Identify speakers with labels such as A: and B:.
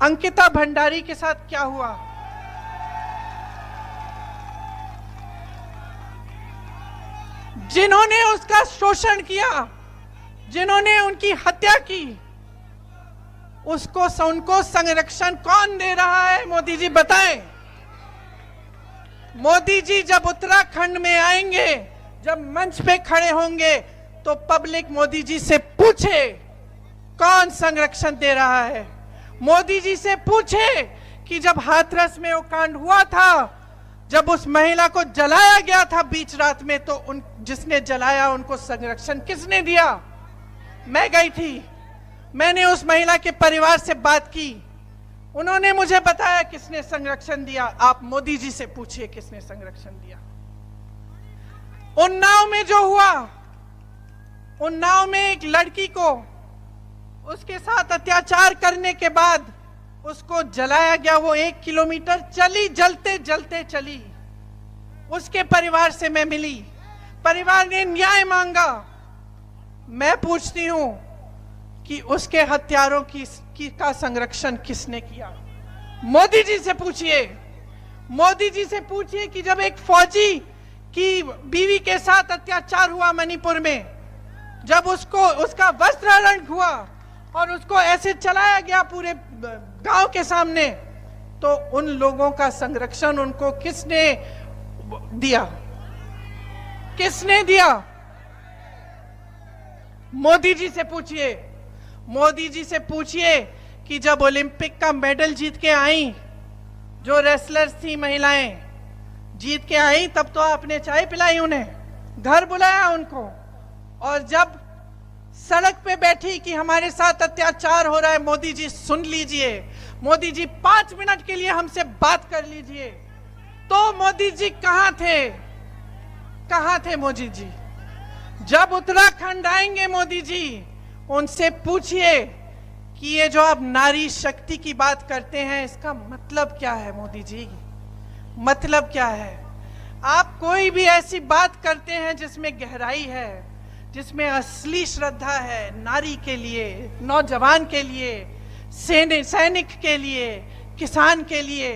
A: अंकिता भंडारी के साथ क्या हुआ? जिन्होंने उसका शोषण किया, जिन्होंने उनकी हत्या की, उनको संरक्षण कौन दे रहा है? मोदी जी बताएं। मोदी जी जब उत्तराखंड में आएंगे, जब मंच पे खड़े होंगे, तो पब्लिक मोदी जी से पूछे कौन संरक्षण दे रहा है। मोदी जी से पूछे कि जब हाथरस में वो कांड हुआ था, जब उस महिला को जलाया गया था बीच रात में, तो जिसने जलाया उनको संरक्षण किसने दिया? मैं गई थी, मैंने उस महिला के परिवार से बात की, उन्होंने मुझे बताया किसने संरक्षण दिया। आप मोदी जी से पूछिए किसने संरक्षण दिया। उन्नाव में जो हुआ, उन्नाव में एक लड़की को उसके साथ अत्याचार करने के बाद उसको जलाया गया, वो 1 किलोमीटर चली, जलते जलते चली। उसके परिवार से मैं मिली, परिवार ने न्याय मांगा। मैं पूछती हूं कि उसके हत्यारों का संरक्षण किसने किया? मोदी जी से पूछिए। मोदी जी से पूछिए कि जब एक फौजी की बीवी के साथ अत्याचार हुआ मणिपुर में, जब उसका वस्त्रहरण हुआ और उसको ऐसे चलाया गया पूरे गांव के सामने, तो उन लोगों का संरक्षण उनको किसने दिया? किसने दिया? मोदी जी से पूछिए। मोदी जी से पूछिए कि जब ओलंपिक का मेडल जीत के आई, जो रेसलर्स थी महिलाएं जीत के आई, तब तो आपने चाय पिलाई उन्हें, घर बुलाया उनको, और जब सड़क पे बैठी कि हमारे साथ अत्याचार हो रहा है, मोदी जी सुन लीजिए, मोदी जी 5 मिनट के लिए हमसे बात कर लीजिए, तो मोदी जी कहां थे? कहां थे मोदी जी? जब उत्तराखंड आएंगे मोदी जी, उनसे पूछिए कि ये जो आप नारी शक्ति की बात करते हैं, इसका मतलब क्या है? मोदी जी, मतलब क्या है? आप कोई भी ऐसी बात करते हैं जिसमें गहराई है, जिसमें असली श्रद्धा है, नारी के लिए, नौजवान के लिए, सैनिक के लिए, किसान के लिए,